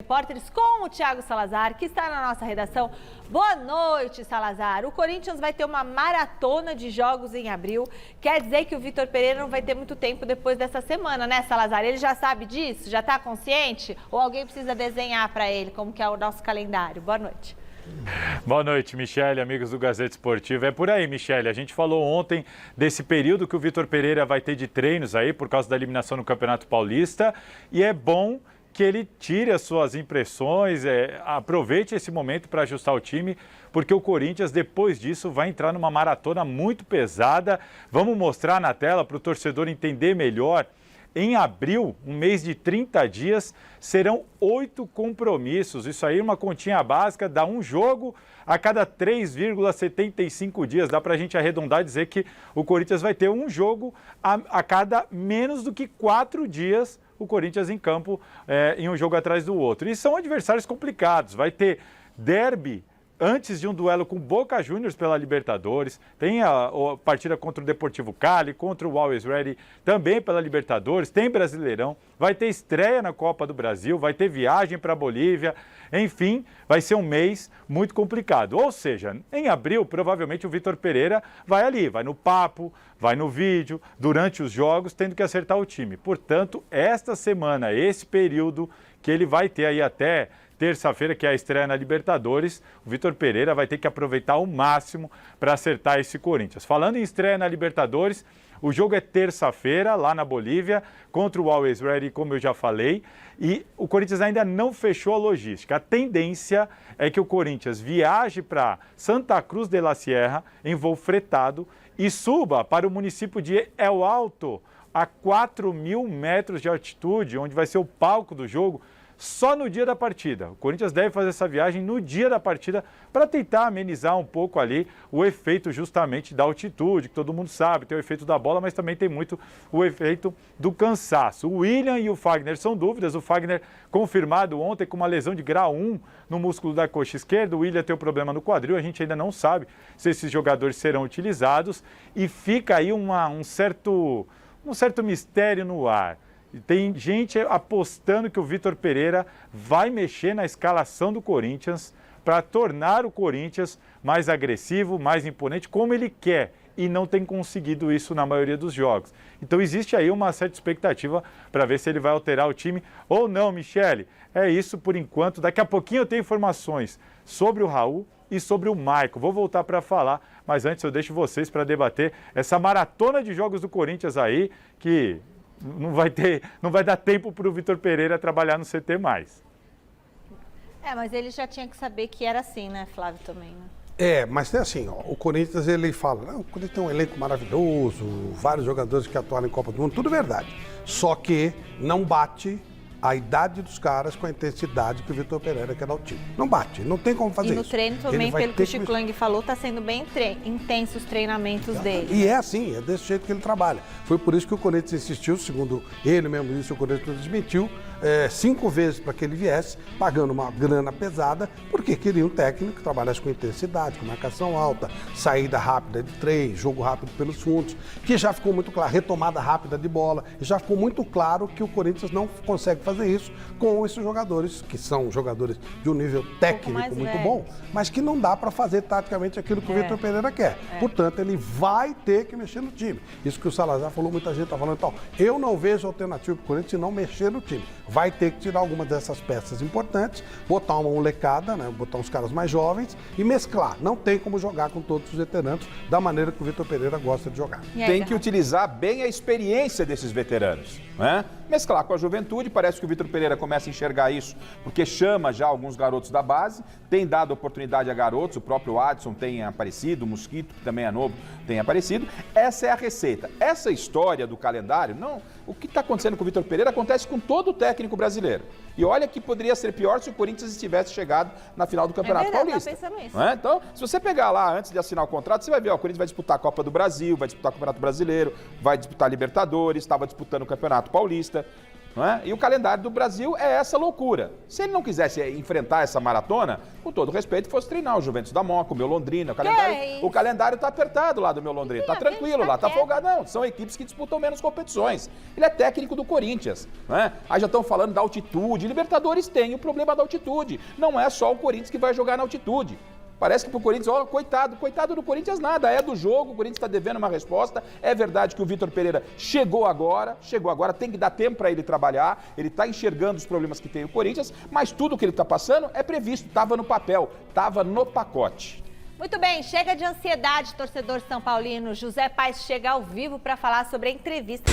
Repórteres com o Thiago Salazar, que está na nossa redação. Boa noite, Salazar. O Corinthians vai ter uma maratona de jogos em abril. Quer dizer que o Vitor Pereira não vai ter muito tempo depois dessa semana, né, Salazar? Ele já sabe disso? Já está consciente? Ou alguém precisa desenhar para ele como que é o nosso calendário? Boa noite. Boa noite, Michele, amigos do Gazeta Esportiva. É por aí, Michele. A gente falou ontem desse período que o Vitor Pereira vai ter de treinos aí por causa da eliminação no Campeonato Paulista. E é bom que ele tire as suas impressões, aproveite esse momento para ajustar o time, porque o Corinthians, depois disso, vai entrar numa maratona muito pesada. Vamos mostrar na tela para o torcedor entender melhor. Em abril, um mês de 30 dias, serão 8 compromissos. Isso aí, uma continha básica, dá um jogo a cada 3,75 dias. Dá para a gente arredondar e dizer que o Corinthians vai ter um jogo a cada menos do que 4 dias, o Corinthians em campo, em um jogo atrás do outro. E são adversários complicados. Vai ter derby antes de um duelo com Boca Juniors pela Libertadores, tem a partida contra o Deportivo Cali, contra o Always Ready, também pela Libertadores, tem Brasileirão, vai ter estreia na Copa do Brasil, vai ter viagem para a Bolívia, enfim, vai ser um mês muito complicado. Ou seja, em abril, provavelmente o Vitor Pereira vai ali, vai no papo, vai no vídeo, durante os jogos, tendo que acertar o time. Portanto, esta semana, esse período que ele vai ter aí até terça-feira, que é a estreia na Libertadores, o Vitor Pereira vai ter que aproveitar ao máximo para acertar esse Corinthians. Falando em estreia na Libertadores, o jogo é terça-feira, lá na Bolívia, contra o Always Ready, como eu já falei, e o Corinthians ainda não fechou a logística. A tendência é que o Corinthians viaje para Santa Cruz de la Sierra, em voo fretado, e suba para o município de El Alto, a 4.000 metros de altitude, onde vai ser o palco do jogo, só no dia da partida. O Corinthians deve fazer essa viagem no dia da partida para tentar amenizar um pouco ali o efeito justamente da altitude, que todo mundo sabe, tem o efeito da bola, mas também tem muito o efeito do cansaço. O William e o Fagner são dúvidas, o Fagner confirmado ontem com uma lesão de grau 1 no músculo da coxa esquerda, o William tem um problema no quadril, a gente ainda não sabe se esses jogadores serão utilizados e fica aí um certo mistério no ar. Tem gente apostando que o Vitor Pereira vai mexer na escalação do Corinthians para tornar o Corinthians mais agressivo, mais imponente, como ele quer, e não tem conseguido isso na maioria dos jogos. Então existe aí uma certa expectativa para ver se ele vai alterar o time ou não, Michele. É isso por enquanto. Daqui a pouquinho eu tenho informações sobre o Raul e sobre o Maicon. Vou voltar para falar, mas antes eu deixo vocês para debater essa maratona de jogos do Corinthians aí, que não vai dar tempo para o Vitor Pereira trabalhar no CT mais. Mas ele já tinha que saber que era assim, né, Flávio, também, né? Mas tem assim, ó, o Corinthians, ele fala, não, o Corinthians tem um elenco maravilhoso, vários jogadores que atuaram em Copa do Mundo, tudo verdade. Só que não bate a idade dos caras com a intensidade que o Vitor Pereira quer dar ao time. Não bate, não tem como fazer isso. E no treino também, pelo que o Chico Lang falou, está sendo bem intensos os treinamentos dele. E é assim, é desse jeito que ele trabalha. Foi por isso que o Corinthians insistiu, segundo ele mesmo disse, o Corinthians desmentiu, 5 vezes para que ele viesse, pagando uma grana pesada, porque queria um técnico que trabalhasse com intensidade, com marcação alta, saída rápida de 3, jogo rápido pelos fundos, que já ficou muito claro, retomada rápida de bola, já ficou muito claro que o Corinthians não consegue fazer isso com esses jogadores, que são jogadores de um nível técnico muito bom, mas que não dá para fazer taticamente aquilo que o Vitor Pereira quer. Portanto, ele vai ter que mexer no time. Isso que o Salazar falou, muita gente está falando e tal. Eu não vejo alternativa para o Corinthians se não mexer no time. Vai ter que tirar algumas dessas peças importantes, botar uma molecada, né, botar uns caras mais jovens e mesclar. Não tem como jogar com todos os veteranos da maneira que o Vitor Pereira gosta de jogar. Tem que utilizar bem a experiência desses veteranos, né? Mesclar com a juventude, parece que o Vitor Pereira começa a enxergar isso, porque chama já alguns garotos da base, tem dado oportunidade a garotos, o próprio Adson tem aparecido, o Mosquito, que também é novo, tem aparecido. Essa é a receita. Essa história do calendário, não, o que está acontecendo com o Vitor Pereira acontece com todo o técnico brasileiro. E olha que poderia ser pior se o Corinthians tivesse chegado na final do Campeonato Paulista. Isso. Então, se você pegar lá antes de assinar o contrato, você vai ver, ó, o Corinthians vai disputar a Copa do Brasil, vai disputar o Campeonato Brasileiro, vai disputar a Libertadores, estava disputando o Campeonato Paulista. não é? E o calendário do Brasil é essa loucura. Se ele não quisesse enfrentar essa maratona, com todo respeito, fosse treinar o Juventus da Moca, o meu Londrina. O calendário está apertado lá do meu Londrina, está tranquilo lá, está folgado. Não, são equipes que disputam menos competições. Ele é técnico do Corinthians, não é? Aí já estão falando da altitude. Libertadores tem o problema da altitude. Não é só o Corinthians que vai jogar na altitude. Parece que pro Corinthians, ó, coitado do Corinthians nada, é do jogo, o Corinthians está devendo uma resposta. É verdade que o Vitor Pereira chegou agora, tem que dar tempo para ele trabalhar, ele está enxergando os problemas que tem o Corinthians, mas tudo que ele está passando é previsto, estava no papel, estava no pacote. Muito bem, chega de ansiedade, torcedor são paulino. José Paes chega ao vivo para falar sobre a entrevista.